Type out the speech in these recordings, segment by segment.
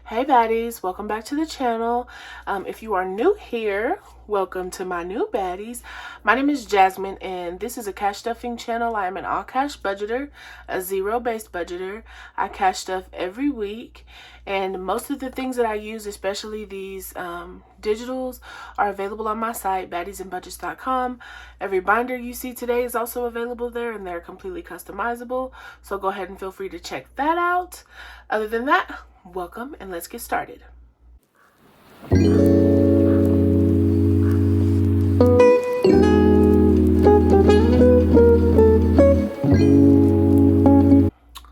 Hey baddies, welcome back to the channel. If you are new here, welcome to my new baddies. My name is Jasmine and this is a cash stuffing channel. I am an all cash budgeter, a zero-based budgeter. I cash stuff every week, and most of the things that I use, especially these digitals, are available on my site, baddiesandbudgets.com. Every binder you see today is also available there, and they're completely customizable, so go ahead and feel free to check that out. Other than that, welcome and let's get started.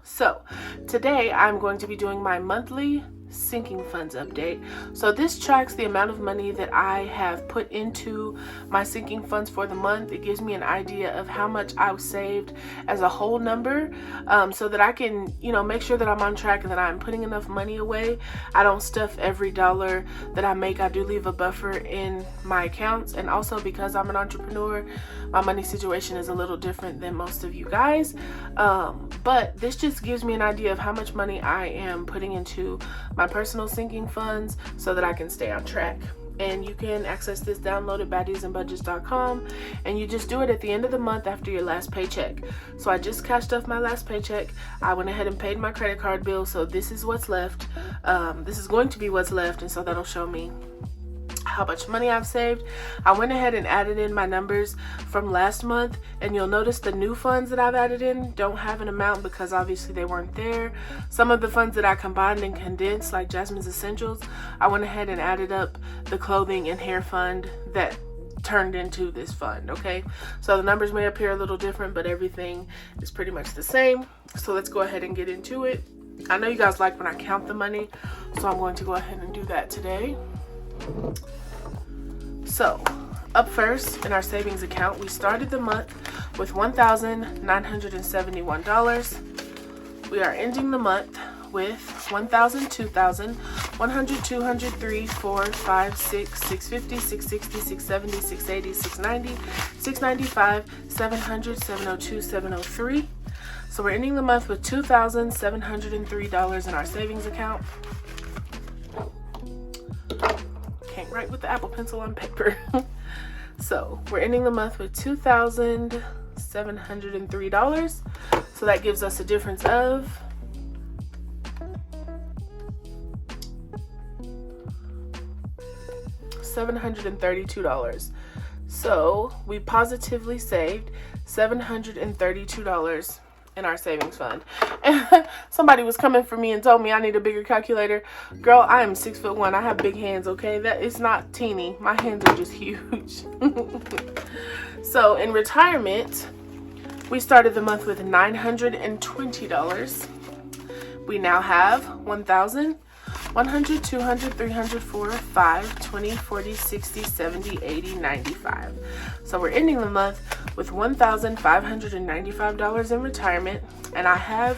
So today I'm going to be doing my monthly sinking funds update. So this tracks the amount of money that I have put into my sinking funds for the month. It gives me an idea of how much I've saved as a whole number, so that I can, make sure that I'm on track and that I'm putting enough money away. I don't stuff every dollar that I make. I do leave a buffer in my accounts, and also because I'm an entrepreneur, my money situation is a little different than most of you guys. But this just gives me an idea of how much money I am putting into my personal sinking funds so that I can stay on track. And you can access this download at baddiesandbudgets.com, and you just do it at the end of the month after your last paycheck. So I just cashed off my last paycheck. I went ahead and paid my credit card bill, so this is what's left. This is going to be what's left, and so that'll show me how much money I've saved. I went ahead and added in my numbers from last month, and you'll notice the new funds that I've added in don't have an amount because obviously they weren't there. Some of the funds that I combined and condensed, like Jasmine's Essentials, I went ahead and added up the clothing and hair fund that turned into this fund. Okay, so the numbers may appear a little different, but everything is pretty much the same. So let's go ahead and get into it. I know you guys like when I count the money, so I'm going to go ahead and do that today. So up first in our savings account, we started the month with $1,971. We are ending the month with $1,000, $2,000, $100, $200, $300, $400, $500, $600, $650, $660, $670, $680, $690, $695, $700, $702, $703. So we're ending the month with $2,703 in our savings account. Can't write with the Apple Pencil on paper. So we're ending the month with $2,703. So that gives us a difference of $732. So we positively saved $732 in our savings fund. And somebody was coming for me and told me I need a bigger calculator. Girl, I am 6'1". I have big hands, okay? That is not teeny. My hands are just huge. So in retirement, we started the month with $920. We now have $1,000, $100, $200, $300, $400, $500, $20, $40, $60, $70, $80, $95. So we're ending the month with $1,595 in retirement, and I have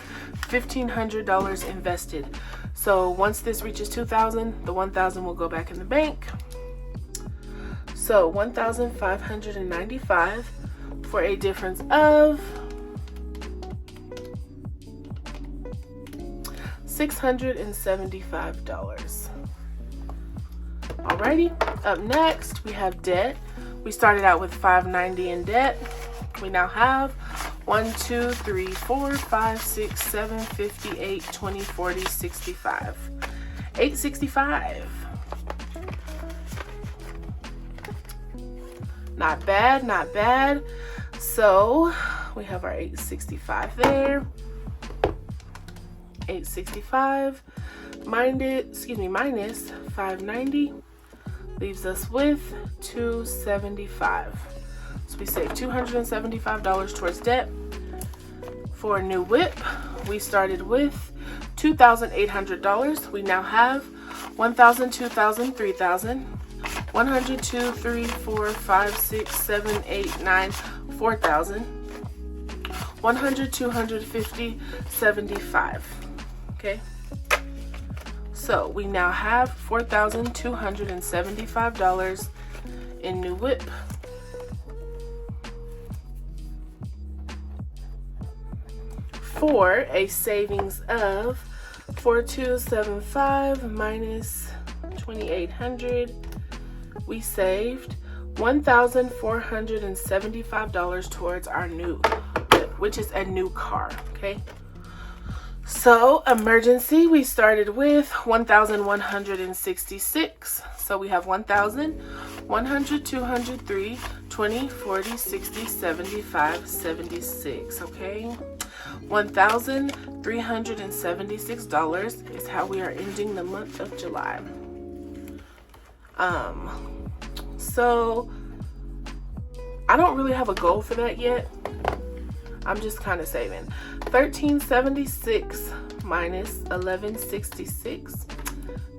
$1,500 invested. So once this reaches $2,000, the $1,000 will go back in the bank. So $1,595 for a difference of $675. Alrighty, up next we have debt. We started out with $590 in debt. We now have 1, 2, 3, 4, 5, 6, 7, 58, 20, 40, 65. $865. Not bad, not bad. So we have our $865 there. $865 minus $590 leaves us with $275. So we save $275 towards debt. For a new whip, we started with $2,800. We now have $1,000, $2,000, $3,000, $100, $200, $300, $400, $500, $600, $700, $800, $900, $4,000, $100, $200, $50, $75. Okay, so we now have $4,275 in new whip. For a savings of 4275 minus 2800, we saved $1,475 towards our new, which is a new car. Okay, so emergency, we started with 1,166. So we have 1,000, 100, 200, 3, 20, 40, 60, 75, 76. Okay, $1,376 is how we are ending the month of July. So I don't really have a goal for that yet. I'm just kind of saving. 1376 minus 1166.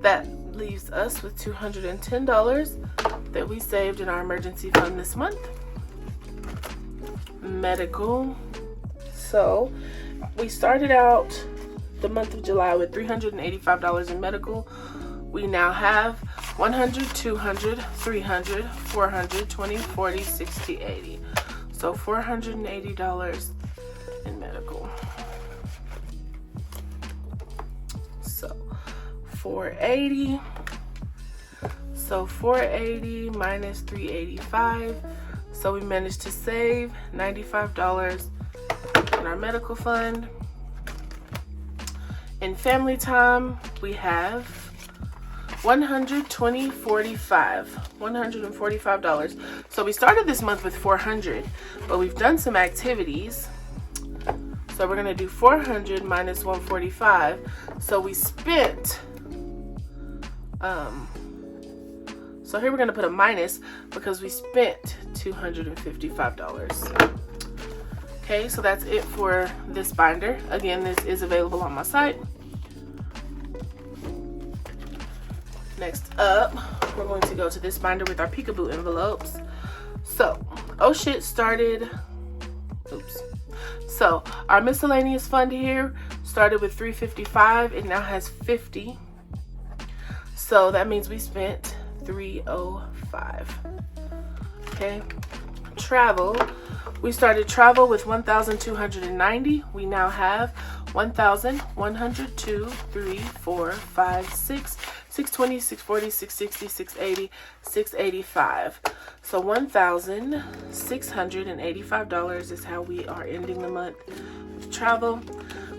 That leaves us with $210 that we saved in our emergency fund this month. Medical. So we started out the month of July with $385 in medical. We now have 100, 200, 300, 400, 20, 40, 60, 80. So $480 in medical. So 480. So 480 minus 385. So we managed to save $95 in our medical fund. In family time, we have $145. So we started this month with 400, but we've done some activities. So we're gonna do 400 minus 145. So we spent, so here we're gonna put a minus because we spent $255. Okay, so that's it for this binder. Again, this is available on my site. Next up, we're going to go to this binder with our peekaboo envelopes. So, oh shit started, oops. So, our miscellaneous fund here started with $355. It now has 50. So that means we spent $305. Okay. Travel. We started travel with 1,290. We now have 1,102, 3, 4, 5, 6, 620, 640, 660, 680, 685. So $1,685 is how we are ending the month with travel,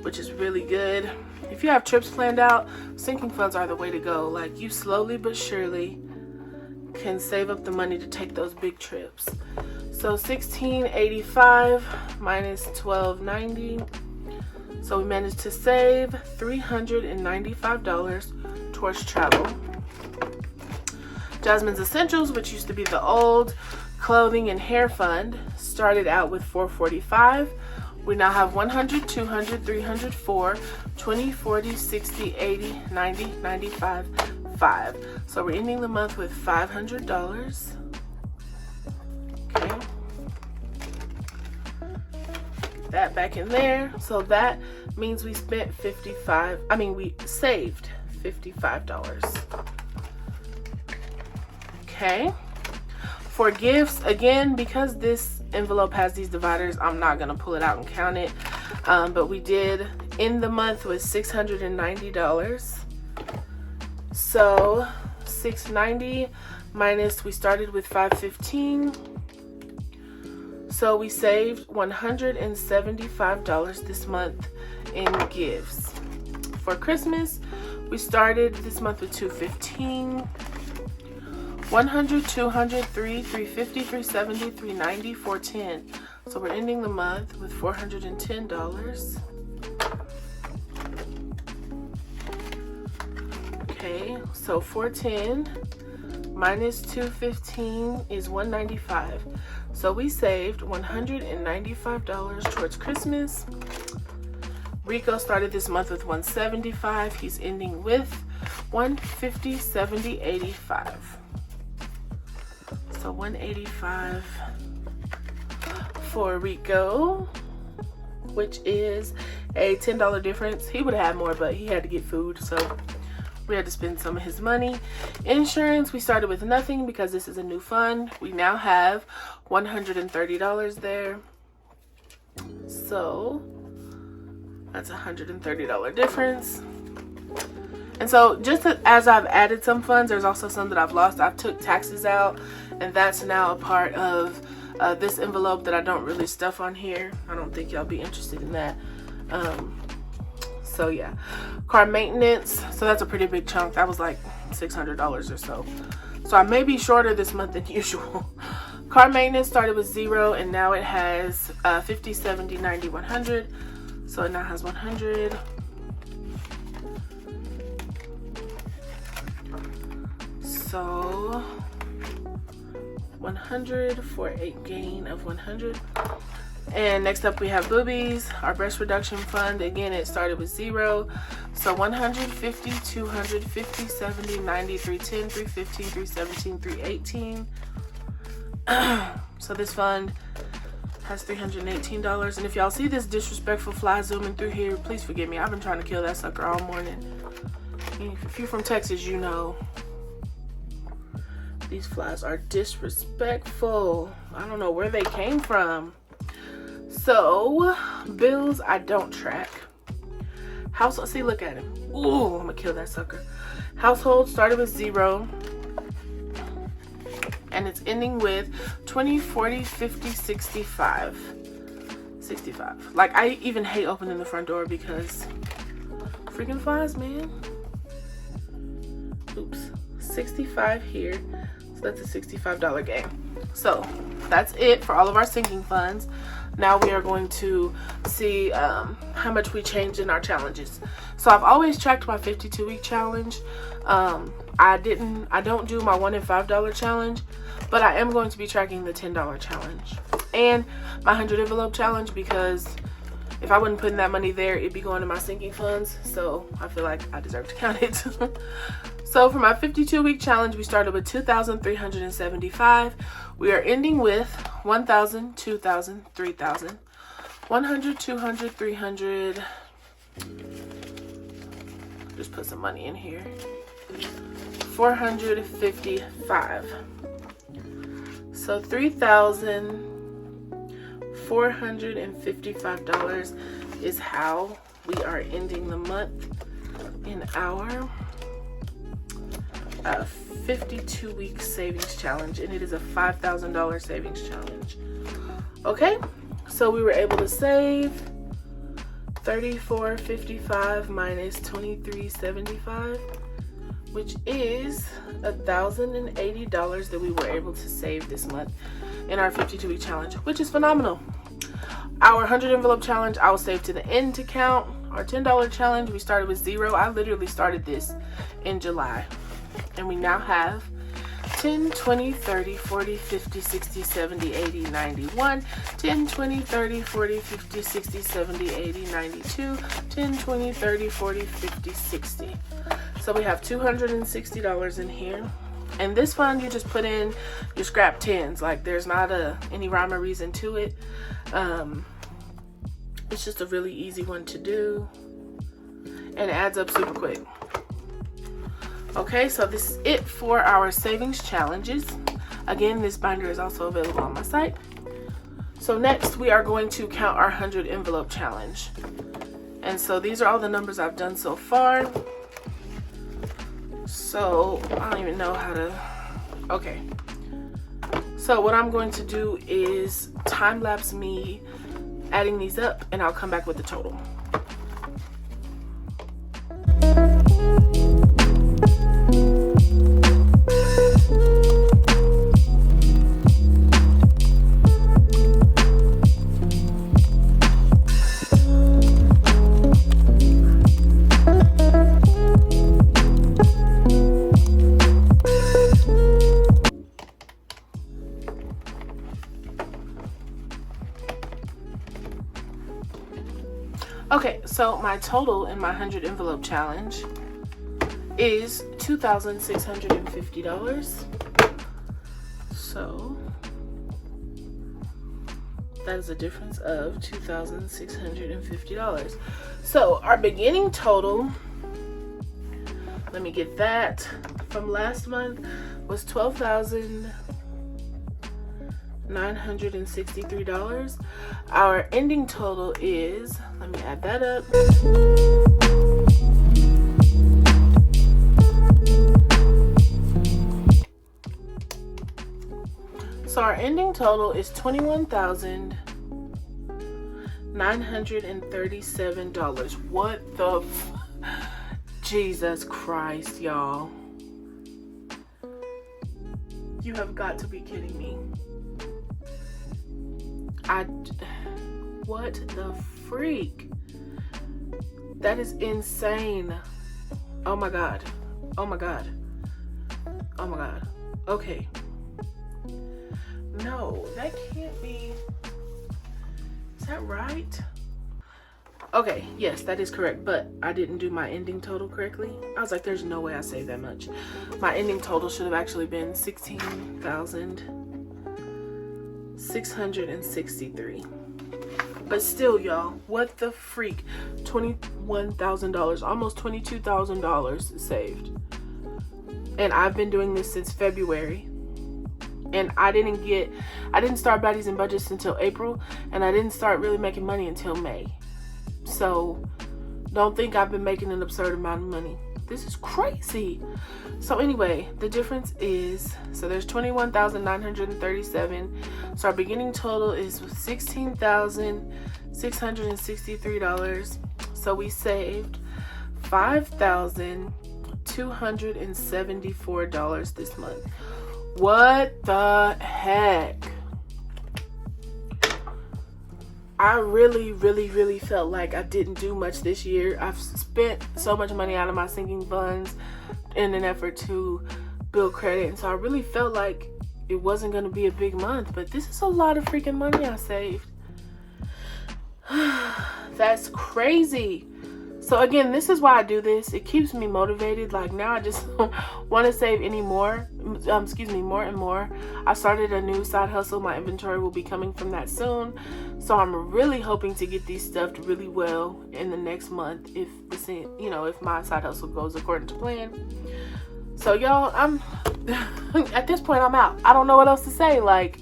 which is really good. If you have trips planned out, sinking funds are the way to go. Like, you slowly but surely can save up the money to take those big trips. So 1685 minus 1290. So we managed to save $395 towards travel. Jasmine's Essentials, which used to be the old clothing and hair fund, started out with $445. We now have 100, 200, 300, 4, 20, 40, 60, 80, 90, 95, 5. So we're ending the month with $500. Okay. That back in there. So that means we spent we saved $55. Okay. For gifts, again, because this envelope has these dividers, I'm not gonna pull it out and count it. But we did end the month with $690. So 690 minus, we started with 515. So we saved $175 this month in gifts. For Christmas, we started this month with $215. 100, 200, 3, 350, 370, 390, 410. So we're ending the month with $410. Okay, so 410 minus 215 is 195. So we saved $195 towards Christmas. Rico started this month with 175. He's ending with 150, 70, 85. So 185 for Rico, which is a $10 difference. He would have had more, but he had to get food, so we had to spend some of his money. Insurance, we started with nothing because this is a new fund. We now have $130 there. So that's a $130 difference. And so just as I've added some funds, there's also some that I've lost. I've took taxes out, and that's now a part of this envelope that I don't really stuff on here. I don't think y'all be interested in that. So yeah, car maintenance, so that's a pretty big chunk. That was like $600 or so. So I may be shorter this month than usual. Car maintenance started with 0, and now it has 50, 70, 90, 100. So it now has 100. So 100 for a gain of 100. And next up we have boobies, our breast reduction fund. Again, it started with 0. So 150, 250, 70, 90, 310, 315, 317, 318. So this fund has $318. And if y'all see this disrespectful fly zooming through here, please forgive me. I've been trying to kill that sucker all morning. If you're from Texas, you know these flies are disrespectful. I don't know where they came from. So bills I don't track. Household, see, look at him. Ooh, I'm gonna kill that sucker. Household started with 0, and it's ending with 20, 40, 50, 65. 65. Like, I even hate opening the front door because freaking flies, man. Oops. 65 here. So that's a $65 gain. So that's it for all of our sinking funds. Now we are going to see how much we changed in our challenges. So I've always tracked my 52-week challenge. I don't do my $1 and $5 challenge, but I am going to be tracking the $10 challenge and my 100 envelope challenge, because if I wasn't putting that money there, it'd be going to my sinking funds. So I feel like I deserve to count it. So for my 52-week challenge, we started with 2,375. We are ending with 1,000, 2,000, 3,000, 100, 200, 300. Just put some money in here. 455. So $3,455 is how we are ending the month in our 52-week savings challenge, and it is a $5,000 savings challenge. Okay, so we were able to save $34.55 minus $23.75, which is $1,080 that we were able to save this month in our 52-week challenge, which is phenomenal. Our 100 envelope challenge, I will save to the end to count. Our $10 challenge, we started with 0. I literally started this in July. And we now have 10, 20, 30, 40, 50, 60, 70, 80, 91, 10, 20, 30, 40, 50, 60, 70, 80, 92, 10, 20, 30, 40, 50, 60. So we have $260 in here. And this fund, you just put in your scrap tens. Like, there's not any rhyme or reason to it. It's just a really easy one to do. And it adds up super quick. Okay, so this is it for our savings challenges. Again, this binder is also available on my site. So next we are going to count our 100 envelope challenge. And so these are all the numbers I've done so far. So I don't even know how to, okay. So what I'm going to do is time lapse me adding these up, and I'll come back with the total. Okay, so my total in my 100 envelope challenge is $2,650. So that is a difference of $2,650. So our beginning total, let me get that, from last month was $12,963. Our ending total is, let me add that up, So our ending total is $21,937. What the Jesus Christ, y'all. You have got to be kidding me. What the freak? That is insane. Oh my God. Oh my God. Oh my God. Okay. No, that can't be. Is that right? Okay, yes, that is correct, but I didn't do my ending total correctly. I was like, there's no way I saved that much. My ending total should have actually been $16,663. But still, y'all, what the freak? $21,000, almost $22,000 saved. And I've been doing this since February. And I didn't start Baddies and Budgets until April, and I didn't start really making money until May. So don't think I've been making an absurd amount of money. This is crazy. So anyway, the difference is, so there's $21,937. So our beginning total is $16,663. So we saved $5,274 this month. What the heck? I really felt like I didn't do much this year. I've spent so much money out of my sinking funds in an effort to build credit, and so I really felt like it wasn't going to be a big month, but this is a lot of freaking money I saved. That's crazy. So again, this is why I do this. It keeps me motivated. Like now I just want to save more and more. I started a new side hustle. My inventory will be coming from that soon. So I'm really hoping to get these stuffed really well in the next month if if my side hustle goes according to plan. So y'all, I'm at this point I'm out. I don't know what else to say. Like,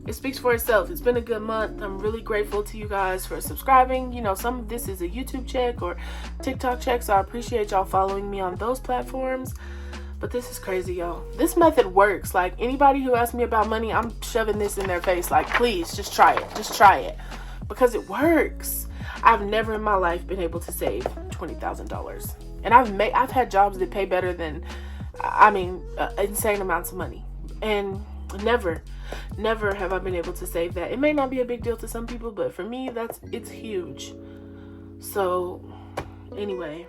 it speaks for itself. It's been a good month. I'm really grateful to you guys for subscribing. Some of this is a YouTube check or TikTok check, so I appreciate y'all following me on those platforms. But this is crazy, y'all. This method works. Like, anybody who asks me about money, I'm shoving this in their face. Like, please, just try it. Just try it. Because it works. I've never in my life been able to save $20,000. And I've had jobs that pay better than, insane amounts of money. And never have I been able to save that. It may not be a big deal to some people, but for me, it's huge. So anyway,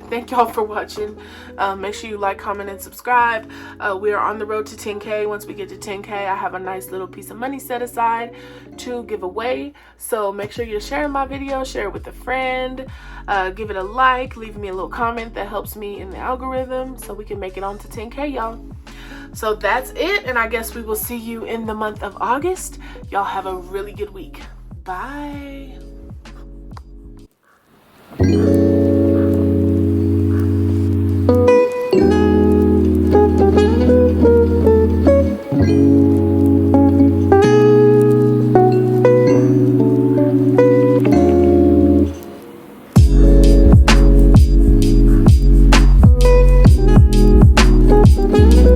thank y'all for watching. Make sure you like, comment, and subscribe. We are on the road to 10K. Once we get to 10K, I have a nice little piece of money set aside to give away. So make sure you're sharing my video, share it with a friend, give it a like, leave me a little comment. That helps me in the algorithm so we can make it on to 10K, y'all. So that's it, and I guess we will see you in the month of August. Y'all have a really good week. Bye.